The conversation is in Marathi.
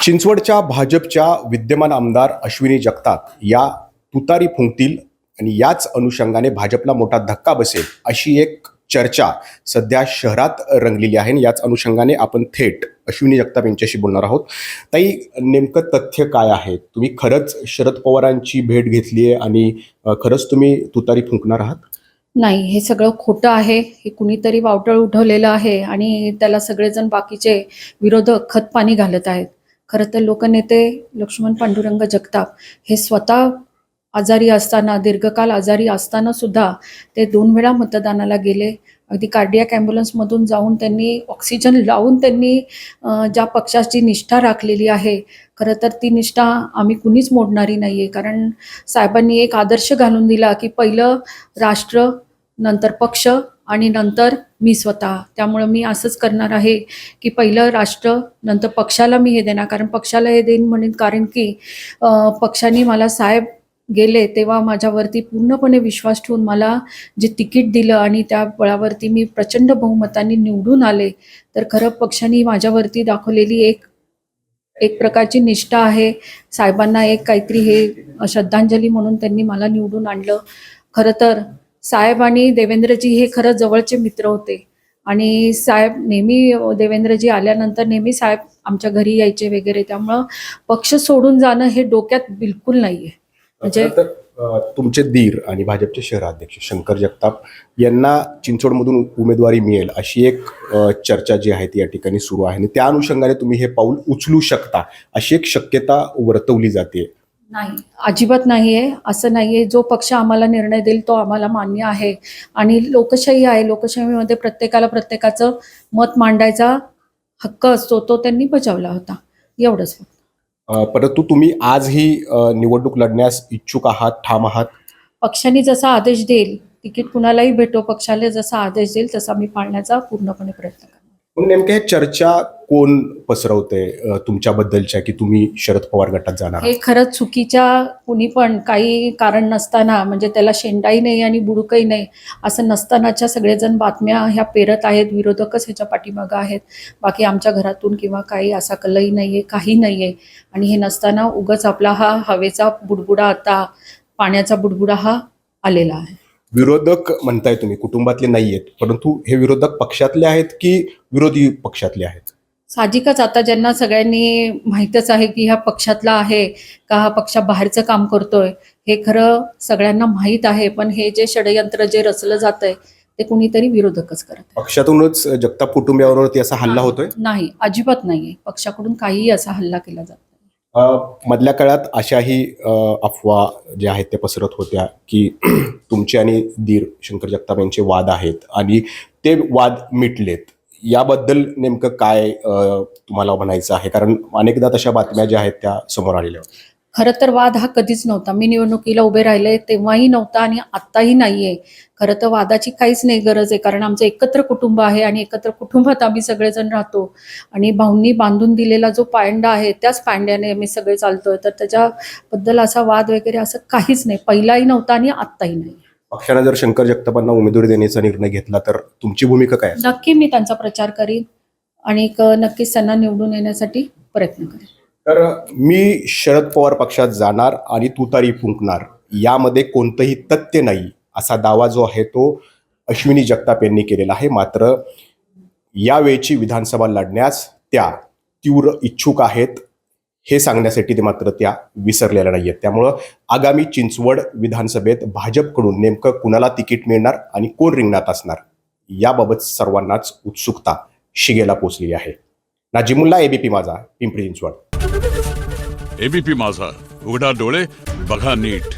चिंचवडच्या भाजपच्या विद्यमान आमदार अश्विनी जगताप या तुतारी फुंकतील आणि याच अनुषंगाने भाजपला मोठा धक्का बसेल अशी एक चर्चा सध्या शहरात रंगलेली आहे आणि याच अनुषंगाने आपण थेट अश्विनी जगताप यांच्याशी बोलणार आहोत. ताई, नेमकं तथ्य काय आहे? तुम्ही खरंच शरद पवारांची भेट घेतली आहे आणि खरंच तुम्ही तुतारी फुंकणार आहात? नाही, हे सगळं खोटं आहे. हे कुणीतरी वावटळ उठवलेलं आहे आणि त्याला सगळेजण बाकीचे विरोधक खतपाणी घालत आहेत. खरं तर लोकनेते लक्ष्मण पांडुरंग जगताप हे स्वतः आजारी असताना, दीर्घकाल आजारी असताना सुद्धा ते 2 वेळा मतदानाला गेले. अगदी कार्डियाक ॲम्ब्युलन्समधून जाऊन त्यांनी ऑक्सिजन लावून त्यांनी ज्या पक्षाची निष्ठा राखलेली आहे, खरं तर ती निष्ठा आम्ही कुणीच मोडणारी नाही आहे. कारण साहेबांनी एक आदर्श घालून दिला की पहिलं राष्ट्र, नंतर पक्ष आणि नंतर मी स्वतः. त्यामुळं मी असंच करणार आहे की पहिलं राष्ट्र, नंतर पक्षाला मी हे देणार. कारण पक्षाला हे देईन म्हणेन कारण की पक्षाने मला साहेब गेले तेव्हा माझ्यावरती पूर्णपणे विश्वास ठेवून मला जे तिकीट दिलं आणि त्या बळावरती मी प्रचंड बहुमतांनी निवडून आले. तर खरं पक्षाने माझ्यावरती दाखवलेली एक प्रकारची निष्ठा आहे. साहेबांना एक काहीतरी हे श्रद्धांजली म्हणून त्यांनी मला निवडून आणलं. खरं तर साहेब आणि देवेंद्रजी हे खरं जवळचे मित्र होते आणि साहेब नेहमी, देवेंद्रजी आल्यानंतर नेहमी साहेब आमच्या घरी यायचे वगैरे. त्यामुळं पक्ष सोडून जाणं हे डोक्यात बिलकुल नाही आहे. म्हणजे तुमचे दीर आणि भाजपचे शहराध्यक्ष शंकर जगताप यांना चिंचवडमधून उमेदवारी मिळेल अशी एक चर्चा जी आहे ती या ठिकाणी सुरू आहे आणि त्या अनुषंगाने तुम्ही हे पाऊल उचलू शकता अशी एक शक्यता वर्तवली जाते. नाही, अजिबात नाही आहे. असं नाही आहे. जो पक्ष आम्हाला निर्णय देईल तो आम्हाला मान्य आहे आणि लोकशाही आहे. लोकशाहीमध्ये प्रत्येकाला प्रत्येकाचं मत मांडायचा हक्क असतो, तो त्यांनी बजावला होता. एवढंच. परंतु तुम्ही आजही निवडणूक लढण्यास इच्छुक आहात, ठाम आहात? पक्षाने जसा आदेश देईल, तिकीट कुणालाही भेटो, पक्षाला जसा आदेश देईल तसा मी पाळण्याचा पूर्णपणे प्रयत्न करणार. मग नेमक्या हे चर्चा कोण पसरवते तुमच्याबद्दलच्या की तुम्ही शरद पवार गटात जाणार? हे खरंच चुकीच्या, कुणी पण काही कारण नसताना, म्हणजे त्याला शेंडाही नाही आणि बुडुकही नाही असं नसतानाच्या सगळेजण बातम्या ह्या पेरत आहेत. विरोधकच ह्याच्या पाठीमागं आहेत. बाकी आमच्या घरातून किंवा काही असा कलही नाही आहे, काही नाही आहे. आणि हे नसताना उगाच आपला हा हवेचा बुडबुडा, आता पाण्याचा बुडबुडा हा आलेला आहे. विरोधक म्हणताय तुम्ही, कुटुंबातले नाही आहेत, परंतु हे विरोधक पक्षातले आहेत की विरोधी पक्षातले आहेत? साहजिकच आता ज्यांना सगळ्यांनी माहीतच आहे की ह्या पक्षातला आहे का हा पक्षाबाहेरचं काम करतोय, हे खरं सगळ्यांना माहीत आहे. पण हे जे षडयंत्र जे रचलं जातंय ते कुणीतरी विरोधकच करत आहे. पक्षातूनच जगताप कुटुंबियावरती असा हल्ला होतोय? नाही, अजिबात नाहीये. पक्षाकडून काहीही असा हल्ला केला जात नाही. मधल्या काळात अशाही अफवा ज्या आहेत त्या पसरत होत्या की तुमचे आणि दीर शंकर जगताप यांचे वाद आहेत आणि ते वाद मिटलेत. याबद्दल नेमकं काय तुम्हाला म्हणायचं आहे? कारण अनेकदा तशा बातम्या ज्या आहेत त्या समोर आलेल्या होत्या. खरं तर वाद हा कधीच नव्हता. मी निवडणुकीला उभे राहिले तेव्हाही नव्हता आणि आत्ताही नाहीये. खरं तर वादाची काहीच नाही गरज आहे. कारण आमचं एकत्र कुटुंब आहे आणि एकत्र कुटुंबात आम्ही सगळेजण राहतो आणि भाऊंनी बांधून दिलेला जो पायंडा आहे त्याच पायंड्याने आम्ही सगळे चालतोय. तर त्याच्याबद्दल असा वाद वगैरे असं काहीच नाही. पहिलाही नव्हता आणि आत्ताही नाही. पक्षाने जर शंकर जगतापांना उमेदवारी देण्याचा निर्णय घेतला तर तुमची भूमिका काय? नक्की मी त्यांचा प्रचार करीन आणि नक्कीच त्यांना निवडून येण्यासाठी प्रयत्न करेन. तर मी शरद पवार पक्षात जाणार आणि तुतारी फुंकणार यामध्ये कोणतंही तथ्य नाही असा दावा जो आहे तो अश्विनी जगताप यांनी केलेला आहे. मात्र यावेळची विधानसभा लढण्यास त्या तीव्र इच्छुक आहेत हे सांगण्यासाठी ते मात्र त्या विसरलेल्या नाही आहेत. त्यामुळं आगामी चिंचवड विधानसभेत भाजपकडून नेमकं कुणाला तिकीट मिळणार आणि कोण रिंगणात असणार याबाबत सर्वांनाच उत्सुकता शिगेला पोचलेली आहे. नाजिमुल्ला, एबीपी माझा, पिंपरी चिंचवड. एबीपी माझा, उघडा डोळे बघा नीट.